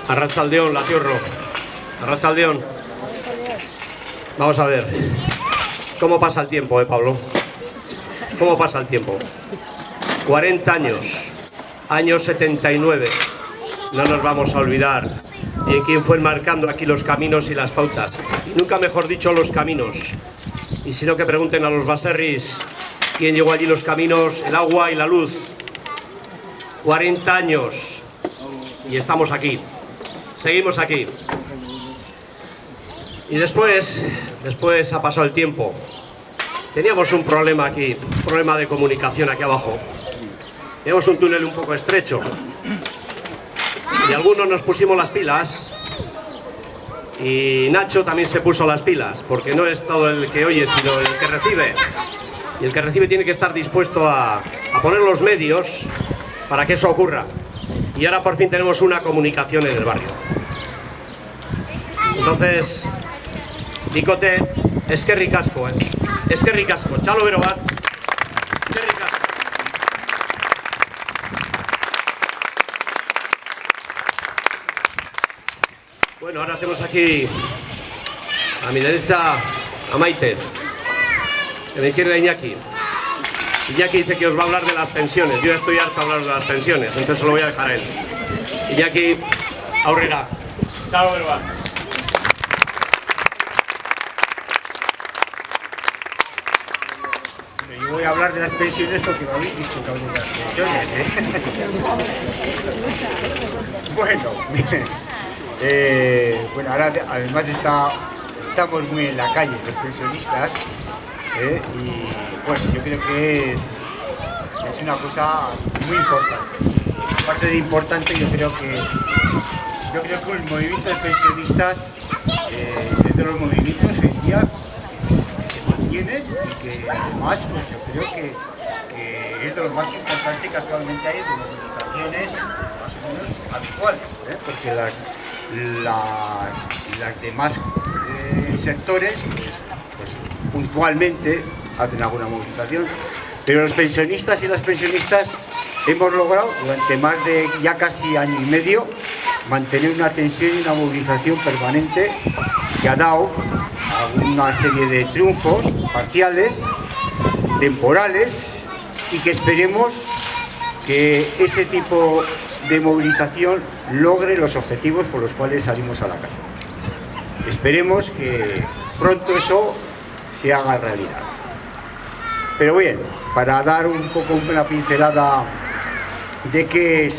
Arratsaldeón, Latiorro. Arratsaldeón. Vamos a ver. ¿Cómo pasa el tiempo, Pablo? ¿Cómo pasa el tiempo? 40 años. Año 79. No nos vamos a olvidar. Y en quién fue marcando aquí los caminos y las pautas. Y nunca mejor dicho los caminos. Y si no, que pregunten a los baserris quién llegó allí los caminos, el agua y la luz. 40 años. Y estamos aquí. Seguimos aquí. Y después ha pasado el tiempo. Teníamos un problema aquí, un problema de comunicación aquí abajo. Teníamos un túnel un poco estrecho. Y algunos nos pusimos las pilas. Y Nacho también se puso las pilas, porque no es todo el que oye, sino el que recibe. Y el que recibe tiene que estar dispuesto a poner los medios para que eso ocurra. Y ahora por fin tenemos una comunicación en el barrio. Entonces, Bikote, eskerrik asko, eskerrik asko, txalo bero bat, eskerrik asko. Bueno, ahora tenemos aquí a mi derecha a Maite, a mi izquierda Iñaki. Iñaki dice que os va a hablar de las pensiones. Yo ya estoy harto de hablar de las pensiones, entonces se lo voy a dejar a él. Iñaki, aurrera. Chao, berba. Yo voy a hablar de las pensiones porque me habéis dicho que hablo de las pensiones, Bueno, ahora además estamos muy en la calle los pensionistas. Y bueno, yo creo que es una cosa muy importante. Aparte de importante, yo creo que el movimiento de pensionistas es de los movimientos hoy en día que se mantienen y que además pues, yo creo que es de lo más importante que actualmente hay de movilizaciones más o menos habituales, porque las demás sectores pues puntualmente hacen alguna movilización, pero los pensionistas y las pensionistas hemos logrado durante más de ya casi año y medio mantener una tensión y una movilización permanente que ha dado una serie de triunfos parciales, temporales, y que esperemos que ese tipo de movilización logre los objetivos por los cuales salimos a la calle. Esperemos que pronto eso se haga realidad. Pero bien, para dar un poco una pincelada de qué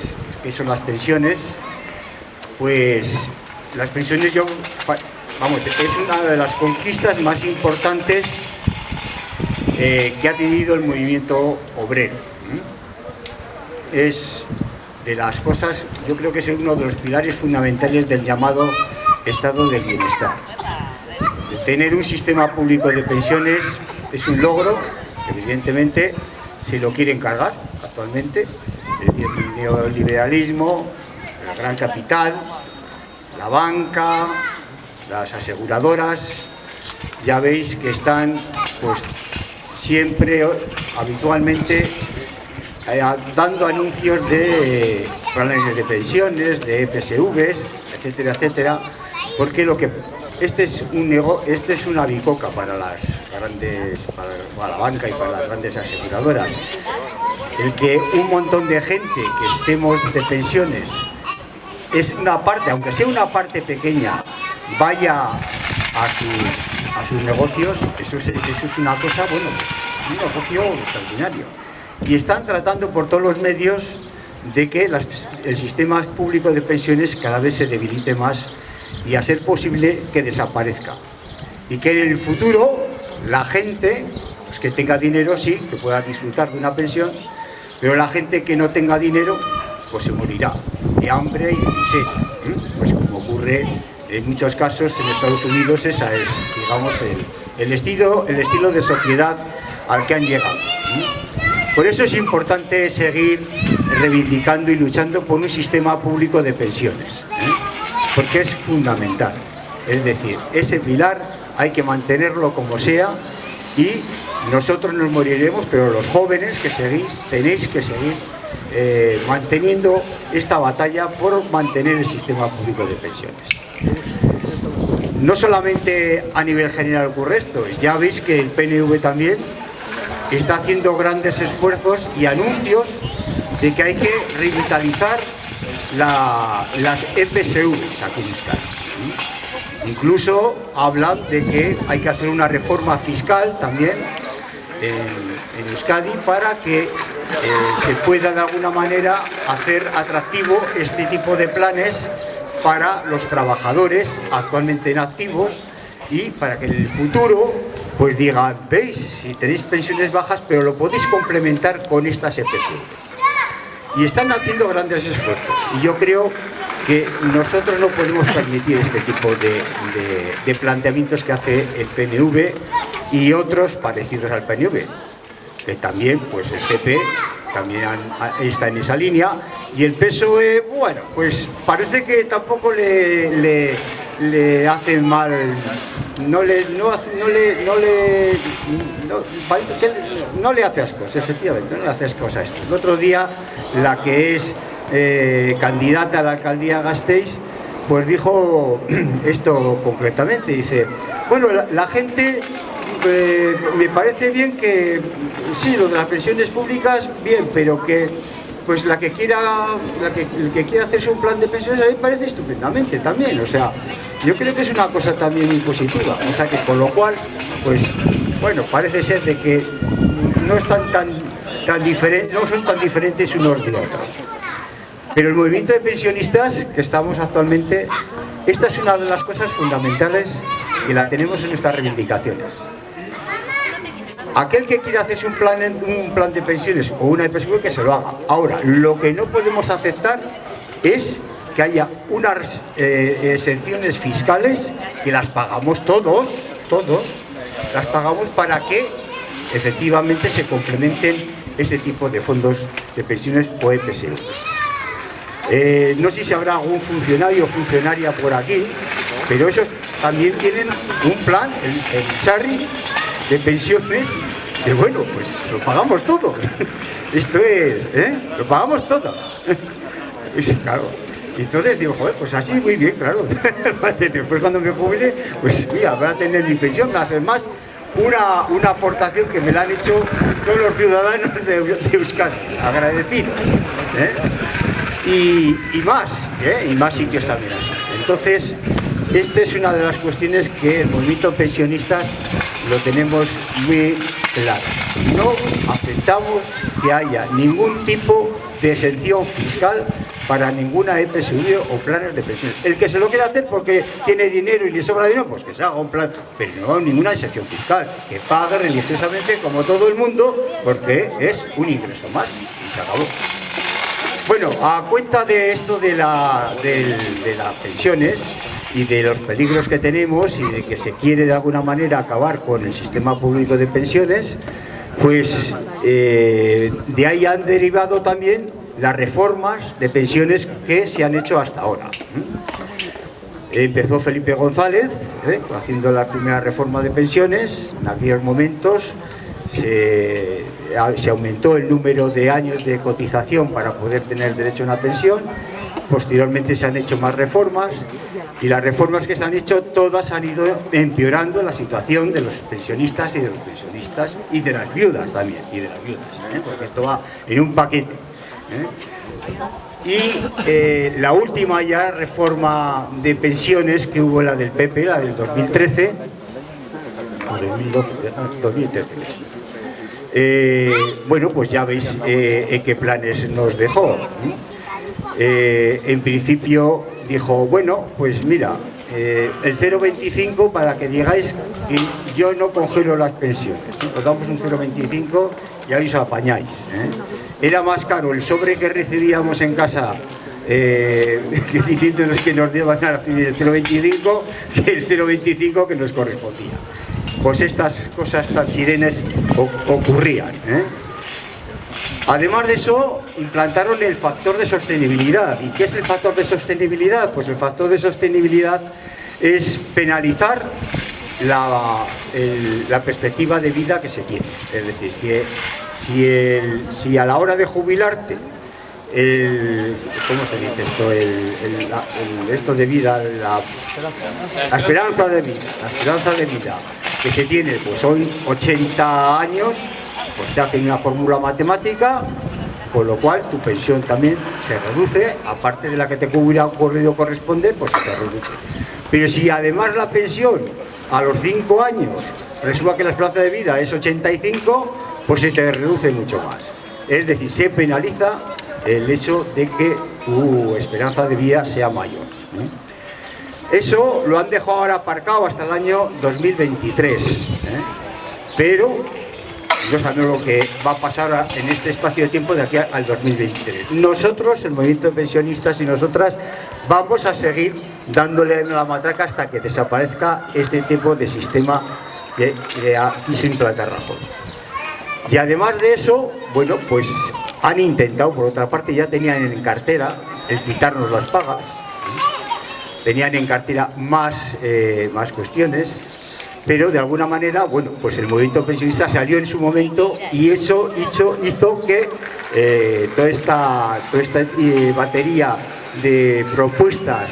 son las pensiones, pues las pensiones es una de las conquistas más importantes que ha tenido el movimiento obrero. Es de las cosas, yo creo que es uno de los pilares fundamentales del llamado estado del bienestar. Tener un sistema público de pensiones es un logro, evidentemente se lo quieren cargar actualmente, es decir, el neoliberalismo, el gran capital, la banca, las aseguradoras, ya veis que están pues siempre, habitualmente, dando anuncios de planes de pensiones, de EPSVs, etcétera, etcétera, porque este es una bicoca para las grandes, para la banca y para las grandes aseguradoras. El que un montón de gente que estemos de pensiones es una parte, aunque sea una parte pequeña, vaya a sus negocios, eso es una cosa, bueno, un negocio extraordinario. Y están tratando por todos los medios de que el sistema público de pensiones cada vez se debilite más y a ser posible que desaparezca. Y que en el futuro la gente, pues que tenga dinero, sí, que pueda disfrutar de una pensión, pero la gente que no tenga dinero, pues se morirá de hambre y de miseria. Pues como ocurre en muchos casos en Estados Unidos, esa es, digamos, el estilo de sociedad al que han llegado. Por eso es importante seguir reivindicando y luchando por un sistema público de pensiones, porque es fundamental. Es decir, ese pilar hay que mantenerlo como sea y nosotros nos moriremos, pero los jóvenes que seguís tenéis que seguir manteniendo esta batalla por mantener el sistema público de pensiones. No solamente a nivel general ocurre esto, ya veis que el PNV también está haciendo grandes esfuerzos y anuncios de que hay que revitalizar las EPSVs aquí en Euskadi. Incluso hablan de que hay que hacer una reforma fiscal también en Euskadi para que se pueda de alguna manera hacer atractivo este tipo de planes para los trabajadores actualmente inactivos y para que en el futuro pues digan, veis, si tenéis pensiones bajas, pero lo podéis complementar con estas EPSVs. Y están haciendo grandes esfuerzos y yo creo que nosotros no podemos permitir este tipo de planteamientos que hace el PNV y otros parecidos al PNV, que también, pues el PP también está en esa línea, y el PSOE, bueno, pues parece que tampoco le hacen mal, no le hace ascos, efectivamente, no le hace ascos a esto. El otro día, la que es candidata a la alcaldía de Gasteiz, pues dijo esto concretamente, dice, bueno, la gente, me parece bien que, sí, lo de las pensiones públicas, bien, pero que pues el que quiera hacerse un plan de pensiones a mí me parece estupendamente también, o sea, yo creo que es una cosa también muy positiva, o sea que con lo cual, pues, bueno, parece ser de que no están tan diferentes, no son tan diferentes unos de otros. Pero el movimiento de pensionistas que estamos actualmente, esta es una de las cosas fundamentales que la tenemos en nuestras reivindicaciones. Aquel que quiera hacerse un plan de pensiones o una EPSV, que se lo haga. Ahora, lo que no podemos aceptar es que haya unas exenciones fiscales que las pagamos todos, las pagamos para que efectivamente se complementen ese tipo de fondos de pensiones o EPSV. No sé si habrá algún funcionario o funcionaria por aquí, pero ellos también tienen un plan, el Sarri, de pensiones, que bueno, pues lo pagamos todos. Esto es, lo pagamos todos. Claro. Entonces digo, joder, pues así muy bien, claro. Después cuando me jubile, pues mira, voy a tener mi pensión, más una aportación que me la han hecho todos los ciudadanos de Euskadi, agradecidos. Y más sitios también así. Entonces, esta es una de las cuestiones que el movimiento pensionistas lo tenemos muy claro. No aceptamos que haya ningún tipo de exención fiscal para ninguna EPSV o planes de pensiones. El que se lo quiera hacer porque tiene dinero y le sobra dinero, pues que se haga un plan, pero no ninguna exención fiscal, que pague religiosamente como todo el mundo, porque es un ingreso más y se acabó. Bueno, a cuenta de esto de las pensiones y de los peligros que tenemos y de que se quiere de alguna manera acabar con el sistema público de pensiones, pues de ahí han derivado también las reformas de pensiones que se han hecho hasta ahora. Empezó Felipe González haciendo la primera reforma de pensiones. En aquellos momentos se aumentó el número de años de cotización para poder tener derecho a una pensión. Posteriormente se han hecho más reformas y las reformas que se han hecho todas han ido empeorando la situación de los pensionistas y de los pensionistas y de las viudas también, porque esto va en un paquete. Y la última ya reforma de pensiones que hubo, la del PP, la del 2013 o 2013. Bueno, pues ya veis qué planes nos dejó. En principio dijo, bueno, pues mira, el 0,25 para que digáis que yo no congelo las pensiones, os damos un 0,25 y ahí os apañáis. Era más caro el sobre que recibíamos en casa diciéndonos que nos iban a recibir el 0,25 que el 0,25 que nos correspondía. Pues estas cosas tan chirenes ocurrían. Además de eso, implantaron el factor de sostenibilidad. ¿Y qué es el factor de sostenibilidad? Pues el factor de sostenibilidad es penalizar la perspectiva de vida que se tiene. Es decir, que si a la hora de jubilarte ¿cómo se dice esto? Esto de vida, la esperanza de vida que se tiene, pues son 80 años, pues te hacen una fórmula matemática, con lo cual tu pensión también se reduce, aparte de la que te hubiera ocurrido corresponde, pues se te reduce. Pero si además la pensión a los 5 años resulta que la esperanza de vida es 85, pues se te reduce mucho más. Es decir, se penaliza el hecho de que tu esperanza de vida sea mayor. Eso lo han dejado ahora aparcado hasta el año 2023, pero no sabemos lo que va a pasar en este espacio de tiempo de aquí al 2023. Nosotros, el movimiento de pensionistas y nosotras, vamos a seguir dándole la matraca hasta que desaparezca este tipo de sistema que quiso implantar Rajoy. Y además de eso, bueno, pues han intentado, por otra parte, ya tenían en cartera el quitarnos las pagas, tenían en cartera más cuestiones, pero de alguna manera, bueno, pues el movimiento pensionista salió en su momento y eso hizo que toda esta batería de propuestas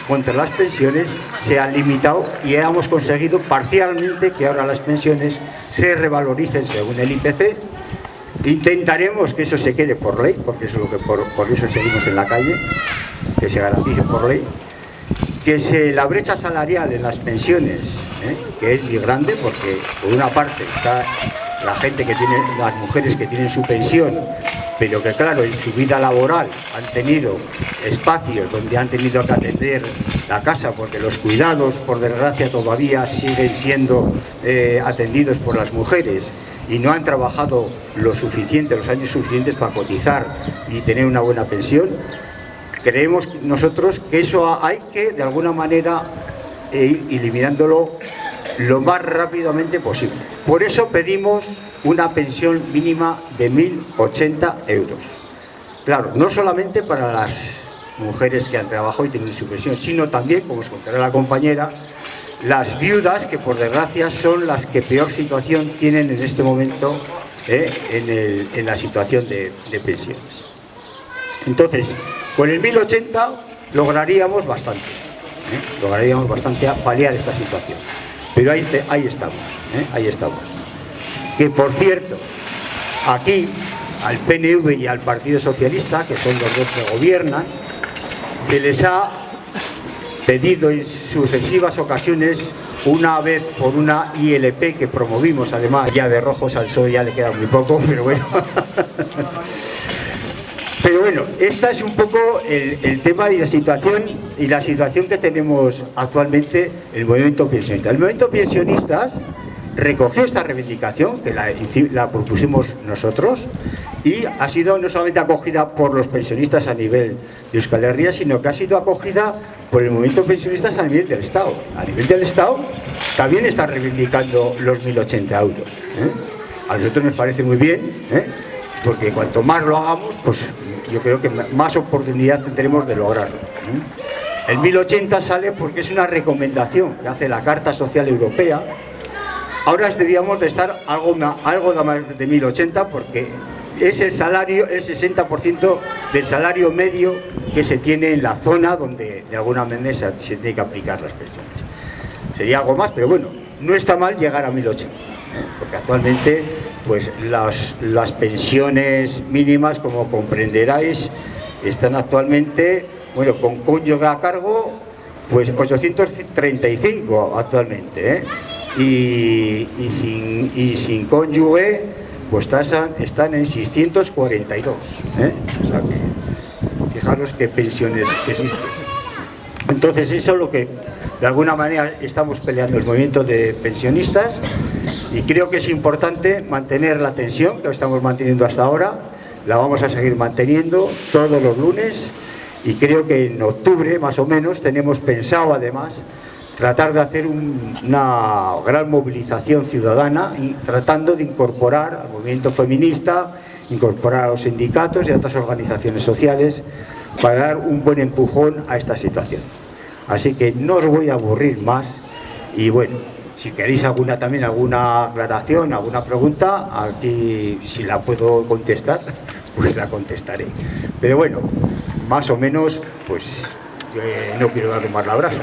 contra las pensiones se han limitado y hemos conseguido parcialmente que ahora las pensiones se revaloricen según el IPC. Intentaremos que eso se quede por ley, porque eso es lo que por eso seguimos en la calle, que se garantice por ley, que la brecha salarial en las pensiones, que es muy grande, porque por una parte está la gente que tiene, las mujeres que tienen su pensión, pero que claro, en su vida laboral han tenido espacios donde han tenido que atender la casa, porque los cuidados, por desgracia, todavía siguen siendo atendidos por las mujeres y no han trabajado lo suficiente, los años suficientes para cotizar y tener una buena pensión. Creemos nosotros que eso hay que, de alguna manera, ir eliminándolo lo más rápidamente posible. Por eso pedimos una pensión mínima de 1.080 euros. Claro, no solamente para las mujeres que han trabajado y tienen su pensión, sino también, como os contará la compañera, las viudas, que por desgracia son las que peor situación tienen en este momento en la situación de pensiones. Entonces, con el 1.080 lograríamos bastante a paliar esta situación. Pero ahí estamos. Que por cierto, aquí al PNV y al Partido Socialista, que son los dos que gobiernan, se les ha pedido en sucesivas ocasiones, una vez por una ILP que promovimos, además ya de rojos al sol ya le queda muy poco, pero bueno. Pero bueno, esta es un poco el tema y la situación que tenemos actualmente el movimiento pensionista. El movimiento pensionistas recogió esta reivindicación, que la propusimos nosotros, y ha sido no solamente acogida por los pensionistas a nivel de Euskal Herria, sino que ha sido acogida por el movimiento pensionistas a nivel del Estado. A nivel del Estado también está reivindicando los 1.080 euros. A nosotros nos parece muy bien, porque cuanto más lo hagamos, pues yo creo que más oportunidad tendremos de lograrlo. El 1.080 sale porque es una recomendación que hace la Carta Social Europea. Ahora deberíamos de estar algo más de 1.080 porque es el salario, el 60% del salario medio que se tiene en la zona donde de alguna manera se tiene que aplicar las pensiones. Sería algo más, pero bueno, no está mal llegar a 1.080, porque actualmente pues las pensiones mínimas, como comprenderáis, están actualmente, bueno, con cónyuge a cargo, pues 835 actualmente, y sin cónyuge, pues están en 642, o sea que fijaros qué pensiones existen. Entonces eso es lo que de alguna manera estamos peleando el movimiento de pensionistas, y creo que es importante mantener la tensión que estamos manteniendo hasta ahora. La vamos a seguir manteniendo todos los lunes, y creo que en octubre más o menos tenemos pensado además tratar de hacer una gran movilización ciudadana y tratando de incorporar al movimiento feminista, incorporar a los sindicatos y a otras organizaciones sociales para dar un buen empujón a esta situación. Así que no os voy a aburrir más, y bueno, si queréis alguna aclaración, alguna pregunta, aquí si la puedo contestar, pues la contestaré. Pero bueno, más o menos, pues no quiero dar más la brasa.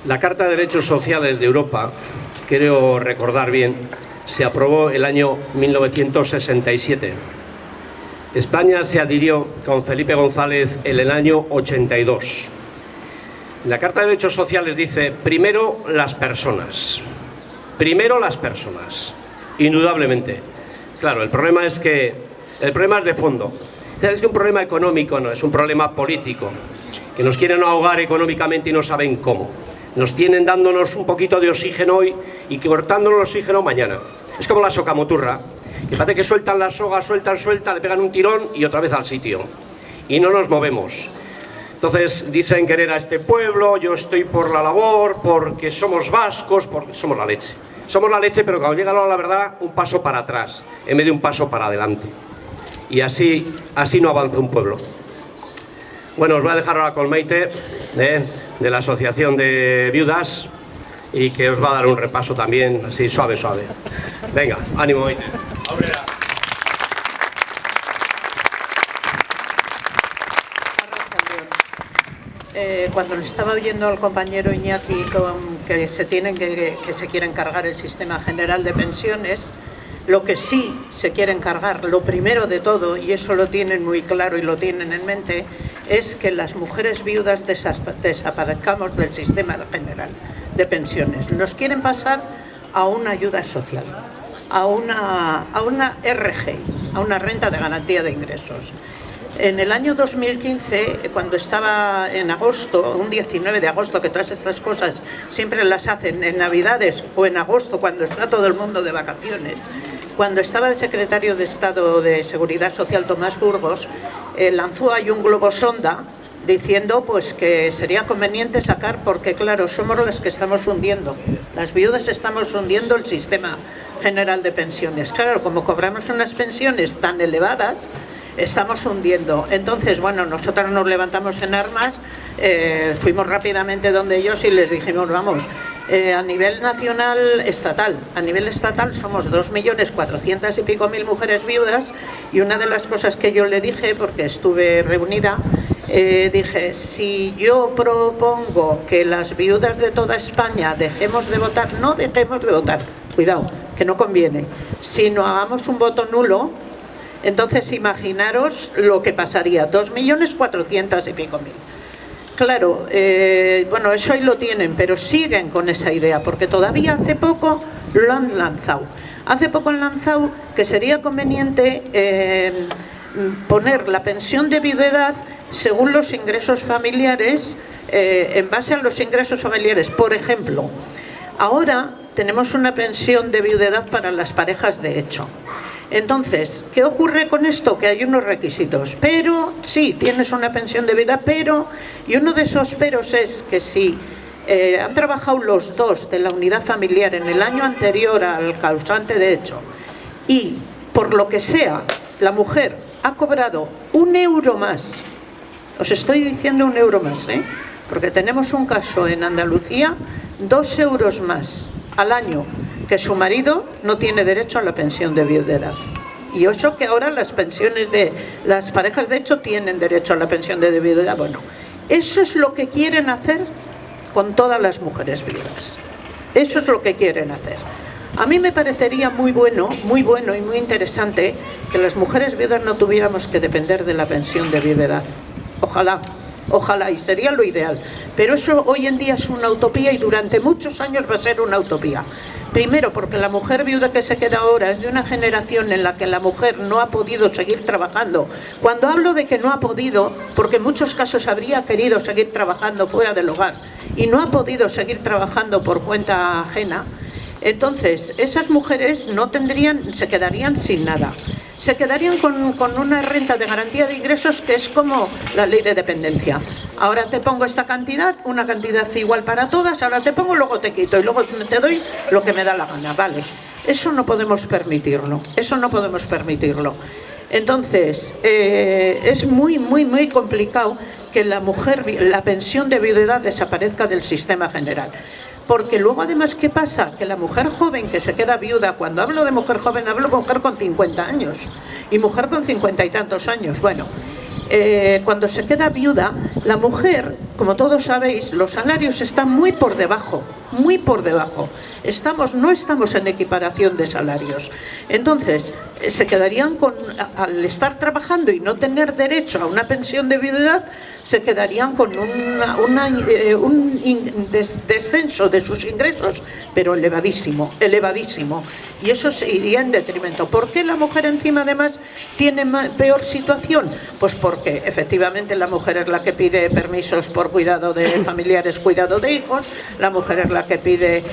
La Carta de Derechos Sociales de Europa, creo recordar bien, se aprobó el año 1967. España se adhirió con Felipe González en el año 82. La Carta de Derechos Sociales dice, primero las personas. Primero las personas, indudablemente. Claro, el problema es de fondo. Es que un problema económico no, es un problema político, que nos quieren ahogar económicamente y no saben cómo. Nos tienen dándonos un poquito de oxígeno hoy y cortándonos el oxígeno mañana. Es como la socamoturra, que parece que sueltan la soga, sueltan, le pegan un tirón y otra vez al sitio. Y no nos movemos. Entonces dicen querer a este pueblo, yo estoy por la labor, porque somos vascos, porque somos la leche. Somos la leche, pero cuando llega la verdad, un paso para atrás, en vez de un paso para adelante. Y así no avanza un pueblo. Bueno, os voy a dejar ahora con Maite, de la Asociación de Viudas, y que os va a dar un repaso también, así suave, suave. Venga, ánimo, Maite. Cuando le estaba oyendo al compañero Iñaki que se quiere encargar el sistema general de pensiones, lo que sí se quiere encargar, lo primero de todo, y eso lo tienen muy claro y lo tienen en mente, es que las mujeres viudas desaparezcamos del sistema general de pensiones. Nos quieren pasar a una ayuda social, a una RGI, a una renta de garantía de ingresos. En el año 2015, cuando estaba en agosto, un 19 de agosto, que todas estas cosas siempre las hacen en Navidades o en agosto, cuando está todo el mundo de vacaciones, cuando estaba el secretario de Estado de Seguridad Social, Tomás Burgos, lanzó ahí un globo sonda diciendo pues que sería conveniente sacar, porque claro, somos las que estamos hundiendo, las viudas estamos hundiendo el sistema general de pensiones. Claro, como cobramos unas pensiones tan elevadas, estamos hundiendo. Entonces, bueno, nosotros nos levantamos en armas, fuimos rápidamente donde ellos y les dijimos, vamos, a nivel estatal somos 2.400.000 y pico mujeres viudas, y una de las cosas que yo le dije, porque estuve reunida, dije, si yo propongo que las viudas de toda España dejemos de votar, no dejemos de votar, cuidado, que no conviene, sino hagamos un voto nulo, entonces imaginaros lo que pasaría, 2.400.000 y pico. Claro, bueno, eso ahí lo tienen, pero siguen con esa idea, porque todavía hace poco lo han lanzado. Hace poco han lanzado que sería conveniente poner la pensión de viudedad según los ingresos familiares, en base a los ingresos familiares. Por ejemplo, ahora tenemos una pensión de viudedad para las parejas de hecho. Entonces, ¿qué ocurre con esto? Que hay unos requisitos, pero sí, tienes una pensión de vida, pero, y uno de esos peros es que si han trabajado los dos de la unidad familiar en el año anterior al causante de hecho y, por lo que sea, la mujer ha cobrado 1 euro más, os estoy diciendo 1 euro más, porque tenemos un caso en Andalucía, 2 euros más al año, que su marido no tiene derecho a la pensión de viudedad. Y eso que ahora las parejas de hecho tienen derecho a la pensión de viudedad. Bueno, eso es lo que quieren hacer con todas las mujeres viudas. Eso es lo que quieren hacer. A mí me parecería muy bueno y muy interesante que las mujeres viudas no tuviéramos que depender de la pensión de viudedad. Ojalá, y sería lo ideal. Pero eso hoy en día es una utopía y durante muchos años va a ser una utopía. Primero, porque la mujer viuda que se queda ahora es de una generación en la que la mujer no ha podido seguir trabajando. Cuando hablo de que no ha podido, porque en muchos casos habría querido seguir trabajando fuera del hogar y no ha podido seguir trabajando por cuenta ajena, entonces esas mujeres se quedarían sin nada. Se quedarían con una renta de garantía de ingresos que es como la ley de dependencia. Ahora te pongo esta cantidad, una cantidad igual para todas, ahora te pongo, luego te quito y luego te doy lo que me da la gana, ¿vale? Eso no podemos permitirlo, eso no podemos permitirlo. Entonces, es muy complicado que la pensión de viudedad desaparezca del sistema general. Porque luego además, ¿qué pasa? Que la mujer joven que se queda viuda, cuando hablo de mujer joven, hablo de mujer con 50 años y mujer con 50 y tantos años. Bueno, cuando se queda viuda, la mujer, como todos sabéis, los salarios están muy por debajo, muy por debajo. No estamos en equiparación de salarios. Entonces, se quedarían al estar trabajando y no tener derecho a una pensión de viudedad, se quedarían con un descenso de sus ingresos, pero elevadísimo, elevadísimo. Y eso se iría en detrimento. ¿Por qué la mujer encima además tiene peor situación? Pues porque efectivamente la mujer es la que pide permisos por cuidado de familiares, cuidado de hijos, la mujer es la que pide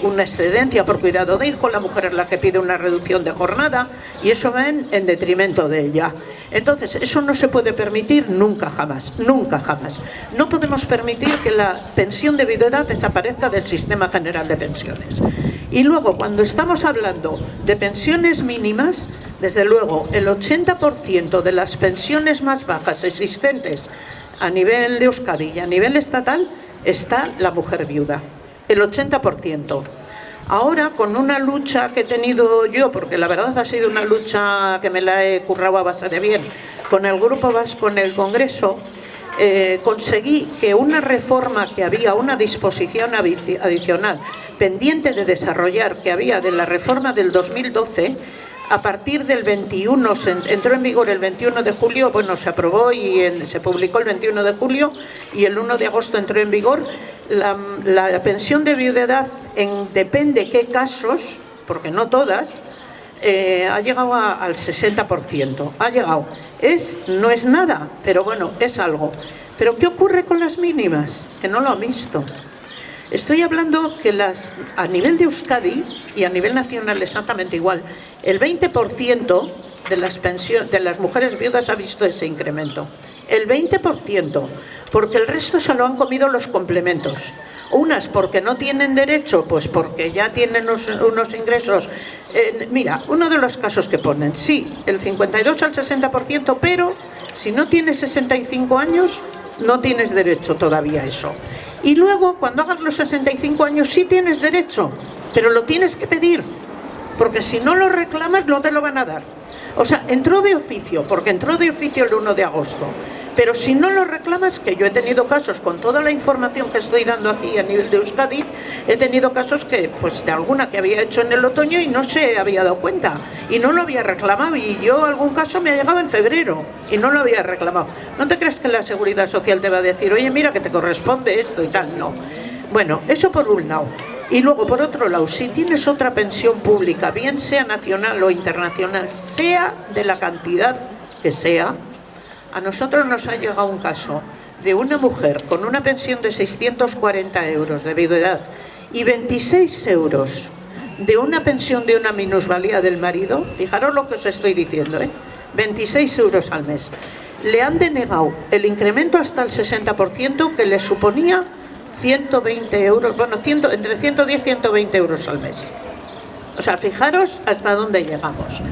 una excedencia por cuidado de hijos, la mujer es la que pide una reducción de jornada, y eso va en detrimento de ella. Entonces, eso no se puede permitir nunca jamás, nunca jamás. No podemos permitir que la pensión de viudedad desaparezca del sistema general de pensiones. Y luego, cuando estamos hablando de pensiones mínimas, desde luego, el 80% de las pensiones más bajas existentes a nivel de Euskadi y a nivel estatal está la mujer viuda, el 80%. Ahora, con una lucha que he tenido yo, porque la verdad ha sido una lucha que me la he currado bastante bien, con el Grupo Vasco en el Congreso, conseguí que una reforma que había, una disposición adicional pendiente de desarrollar, que había de la reforma del 2012, a partir del 21, entró en vigor el 21 de julio, bueno, se aprobó y se publicó el 21 de julio y el 1 de agosto entró en vigor. La pensión de viudedad, depende qué casos, porque no todas, ha llegado al 60%. Ha llegado. No es nada, pero bueno, es algo. ¿Pero qué ocurre con las mínimas? Que no lo han visto. Estoy hablando que a nivel de Euskadi y a nivel nacional exactamente igual, el 20% de las mujeres viudas ha visto ese incremento. El 20%, porque el resto se lo han comido los complementos. Unas porque no tienen derecho, pues porque ya tienen unos ingresos. Mira, uno de los casos que ponen, sí, el 52 al 60%, pero si no tienes 65 años, no tienes derecho todavía a eso. Y luego, cuando hagas los 65 años, sí tienes derecho, pero lo tienes que pedir, porque si no lo reclamas, no te lo van a dar. O sea, entró de oficio, porque entró de oficio el 1 de agosto. Pero si no lo reclamas, que yo he tenido casos, con toda la información que estoy dando aquí a nivel de Euskadi, he tenido casos que, pues de alguna que había hecho en el otoño y no se había dado cuenta, y no lo había reclamado, y yo algún caso me ha llegado en febrero, y no lo había reclamado. No te creas que la Seguridad Social te va a decir, oye, mira que te corresponde esto y tal, no. Bueno, eso por un lado. Y luego, por otro lado, si tienes otra pensión pública, bien sea nacional o internacional, sea de la cantidad que sea, a nosotros nos ha llegado un caso de una mujer con una pensión de 640 euros de viudedad y 26 euros de una pensión de una minusvalía del marido. Fijaros lo que os estoy diciendo, 26 euros al mes. Le han denegado el incremento hasta el 60% que le suponía 120 euros, bueno, entre 110 y 120 euros al mes. O sea, fijaros hasta dónde llegamos.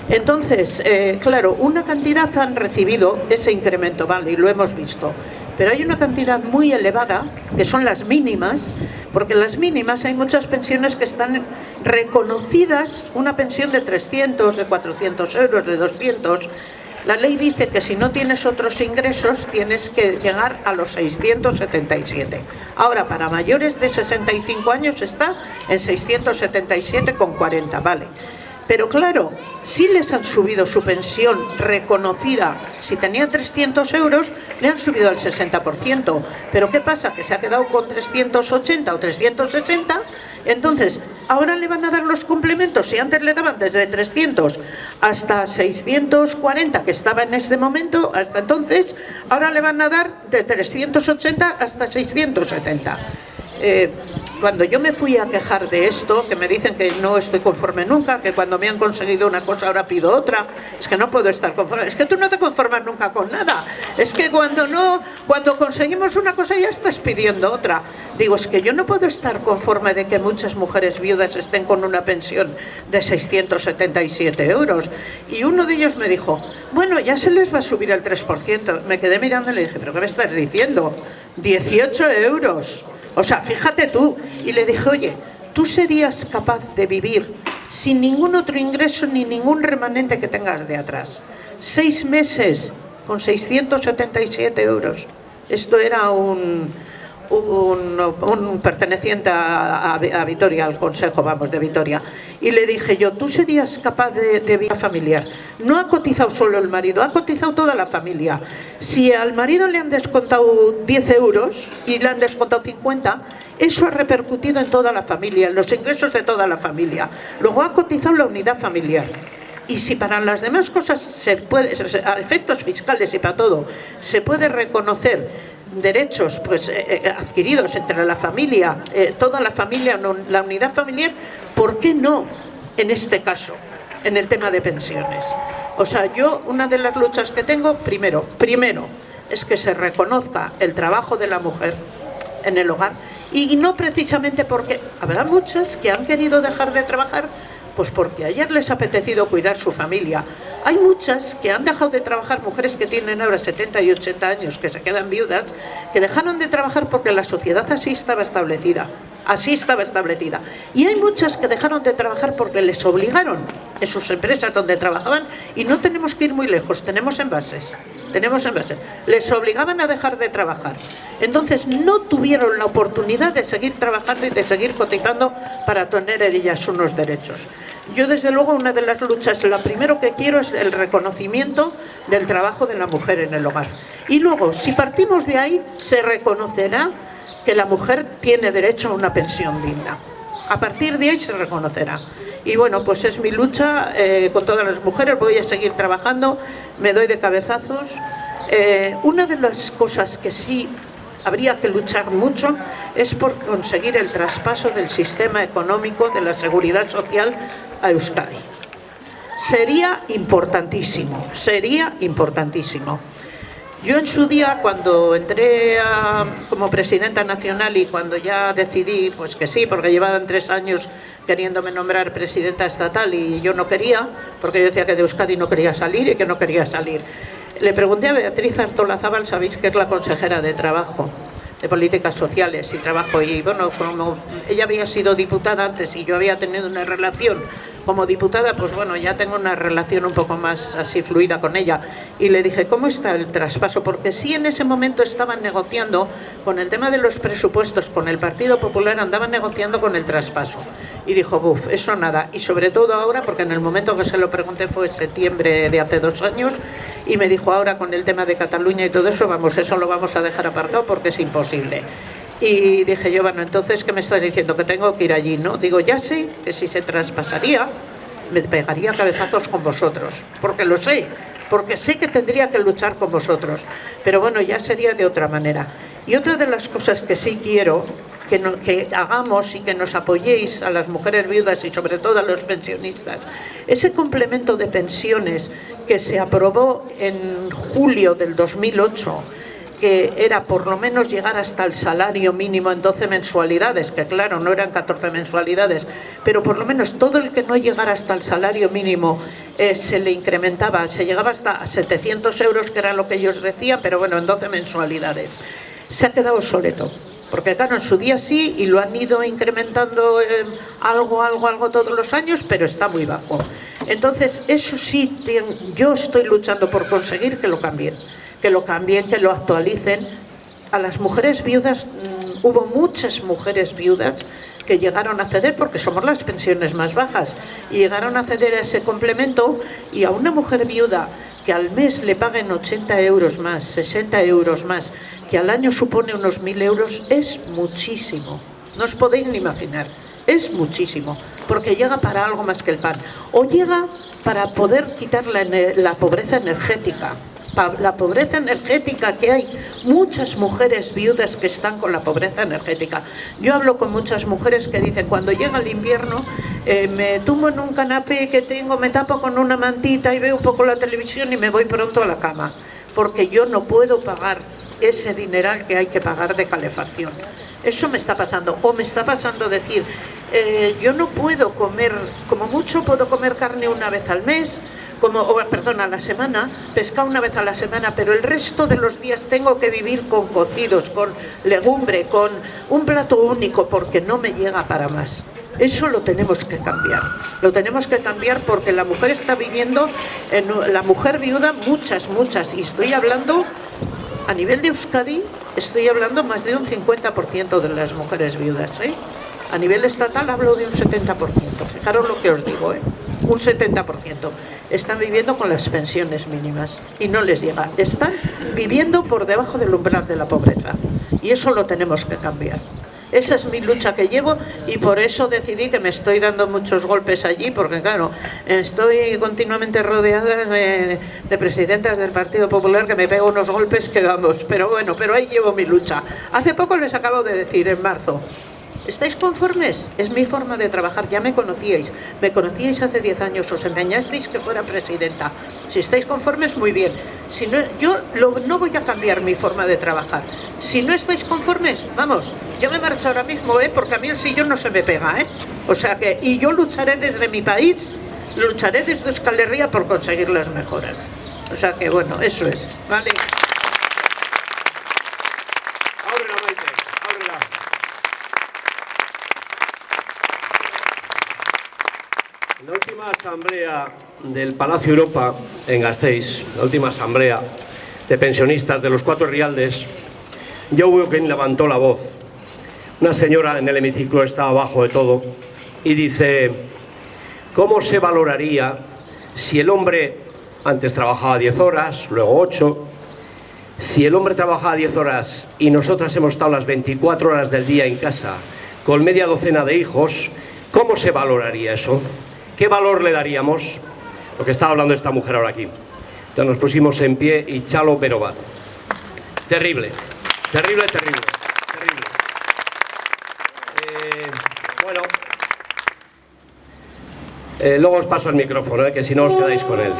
Entonces, claro, una cantidad han recibido ese incremento, vale, y lo hemos visto. Pero hay una cantidad muy elevada, que son las mínimas, porque en las mínimas hay muchas pensiones que están reconocidas, una pensión de 300, de 400 euros, de 200. La ley dice que si no tienes otros ingresos tienes que llegar a los 677. Ahora, para mayores de 65 años está en 677,40, vale. Pero claro, sí les han subido su pensión reconocida. Si tenía 300 euros, le han subido al 60%. Pero ¿qué pasa? Que se ha quedado con 380 o 360. Entonces, ahora le van a dar los complementos. Si antes le daban desde 300 hasta 640, que estaba en este momento, hasta entonces, ahora le van a dar de 380 hasta 670. Cuando yo me fui a quejar de esto, que me dicen que no estoy conforme nunca, que cuando me han conseguido una cosa ahora pido otra, es que no puedo estar conforme, es que tú no te conformas nunca con nada, es que cuando conseguimos una cosa ya estás pidiendo otra. Digo, es que yo no puedo estar conforme de que muchas mujeres viudas estén con una pensión de 677 euros. Y uno de ellos me dijo, bueno, ya se les va a subir el 3%. Me quedé mirando y le dije, ¿pero qué me estás diciendo? 18 euros. O sea, fíjate tú. Y le dije, oye, ¿tú serías capaz de vivir sin ningún otro ingreso ni ningún remanente que tengas de atrás? 6 meses con 677 euros. Esto era un perteneciente a Vitoria, al Consejo, vamos, de Vitoria. Y le dije yo, ¿tú serías capaz de vida familiar? No ha cotizado solo el marido, ha cotizado toda la familia. Si al marido le han descontado 10 euros y le han descontado 50, eso ha repercutido en toda la familia, en los ingresos de toda la familia. Luego ha cotizado la unidad familiar. Y si para las demás cosas a efectos fiscales y para todo, se puede reconocer derechos pues adquiridos entre la familia, toda la familia, la unidad familiar, ¿por qué no en este caso, en el tema de pensiones? O sea, yo una de las luchas que tengo, primero, es que se reconozca el trabajo de la mujer en el hogar, y no precisamente porque habrá muchas que han querido dejar de trabajar pues porque ayer les ha apetecido cuidar su familia. Hay muchas que han dejado de trabajar, mujeres que tienen ahora 70 y 80 años, que se quedan viudas, que dejaron de trabajar porque la sociedad así estaba establecida. Y hay muchas que dejaron de trabajar porque les obligaron en sus empresas donde trabajaban, y no tenemos que ir muy lejos, tenemos envases. Les obligaban a dejar de trabajar. Entonces no tuvieron la oportunidad de seguir trabajando y de seguir cotizando para tener ellas unos derechos. Yo, desde luego, una de las luchas, lo primero que quiero es el reconocimiento del trabajo de la mujer en el hogar. Y luego, si partimos de ahí, se reconocerá que la mujer tiene derecho a una pensión digna. A partir de ahí se reconocerá. Y bueno, pues es mi lucha con todas las mujeres, voy a seguir trabajando, me doy de cabezazos. Una de las cosas que sí habría que luchar mucho es por conseguir el traspaso del sistema económico de la seguridad social a Euskadi. Sería importantísimo. Yo en su día, cuando entré como presidenta nacional y cuando ya decidí pues que sí, porque llevaban 3 años queriéndome nombrar presidenta estatal y yo no quería, porque yo decía que de Euskadi no quería salir y que no quería salir. Le pregunté a Beatriz Artolazabal, sabéis que es la consejera de Trabajo, de Políticas Sociales y Trabajo, y bueno, como ella había sido diputada antes y yo había tenido una relación como diputada, pues bueno, ya tengo una relación un poco más así fluida con ella. Y le dije, ¿cómo está el traspaso? Porque sí, en ese momento estaban negociando con el tema de los presupuestos, con el Partido Popular andaban negociando con el traspaso. Y dijo, buf, eso nada. Y sobre todo ahora, porque en el momento que se lo pregunté fue en septiembre de hace 2 años, y me dijo, ahora con el tema de Cataluña y todo eso, vamos, eso lo vamos a dejar apartado porque es imposible. Y dije yo, bueno, entonces, ¿qué me estás diciendo? Que tengo que ir allí, ¿no? Digo, ya sé que si se traspasaría, me pegaría cabezazos con vosotros, porque lo sé, porque sé que tendría que luchar con vosotros, pero bueno, ya sería de otra manera. Y otra de las cosas que sí quiero que hagamos y que nos apoyéis a las mujeres viudas y sobre todo a los pensionistas, ese complemento de pensiones que se aprobó en julio del 2008, que era por lo menos llegar hasta el salario mínimo en 12 mensualidades, que claro, no eran 14 mensualidades, pero por lo menos todo el que no llegara hasta el salario mínimo se le incrementaba, se llegaba hasta 700 euros, que era lo que ellos decían, pero bueno, en 12 mensualidades. Se ha quedado obsoleto, porque claro, en su día sí, y lo han ido incrementando algo todos los años, pero está muy bajo. Entonces, eso sí, yo estoy luchando por conseguir que lo cambien, que lo actualicen. A las mujeres viudas, hubo muchas mujeres viudas que llegaron a ceder, porque somos las pensiones más bajas, y llegaron a ceder a ese complemento, y a una mujer viuda que al mes le paguen 80 euros más, 60 euros más, que al año supone unos 1.000 euros, es muchísimo. No os podéis ni imaginar, es muchísimo, porque llega para algo más que el pan, o llega para poder quitar la pobreza energética. la pobreza energética que hay. Muchas mujeres viudas que están con la pobreza energética. Yo hablo con muchas mujeres que dicen, cuando llega el invierno, me tumbo en un canapé que tengo, me tapo con una mantita y veo un poco la televisión y me voy pronto a la cama, porque yo no puedo pagar ese dineral que hay que pagar de calefacción. Eso me está pasando. O me está pasando decir, yo no puedo comer, como mucho puedo comer carne una vez al mes, a la semana, pescado una vez a la semana, pero el resto de los días tengo que vivir con cocidos, con legumbre, con un plato único, porque no me llega para más. Eso lo tenemos que cambiar. Lo tenemos que cambiar porque la mujer está viviendo, la mujer viuda, muchas, y estoy hablando, a nivel de Euskadi, estoy hablando más de un 50% de las mujeres viudas, ¿eh? A nivel estatal hablo de un 70%. Fijaros lo que os digo, un 70%. Están viviendo con las pensiones mínimas y no les llega. Están viviendo por debajo del umbral de la pobreza. Y eso lo tenemos que cambiar. Esa es mi lucha que llevo y por eso decidí que me estoy dando muchos golpes allí, porque claro, estoy continuamente rodeada de presidentas del Partido Popular que me pegan unos golpes que vamos, pero bueno, pero ahí llevo mi lucha. Hace poco les acabo de decir, en marzo, ¿estáis conformes? Es mi forma de trabajar, ya me conocíais hace 10 años, os empeñasteis que fuera presidenta. Si estáis conformes, muy bien. Si no, yo no voy a cambiar mi forma de trabajar. Si no estáis conformes, vamos, yo me marcho ahora mismo, porque a mí el sillón no se me pega, O sea que, y yo lucharé desde mi país, lucharé desde Euskal Herria por conseguir las mejoras. O sea que, bueno, eso es, ¿vale? En la última asamblea del Palacio Europa, en Gasteiz, la última asamblea de pensionistas de los 4 Rialdes, yo hubo quien levantó la voz. Una señora en el hemiciclo estaba abajo de todo y dice, ¿cómo se valoraría si el hombre antes trabajaba 10 horas, luego 8, si el hombre trabajaba 10 horas y nosotras hemos estado las 24 horas del día en casa con media docena de hijos, ¿cómo se valoraría eso? ¿Qué valor le daríamos? Lo que estaba hablando esta mujer ahora aquí. Entonces nos pusimos en pie y chalo pero va. Terrible, terrible, terrible, terrible. Bueno, luego os paso el micrófono, que si no os quedáis con él.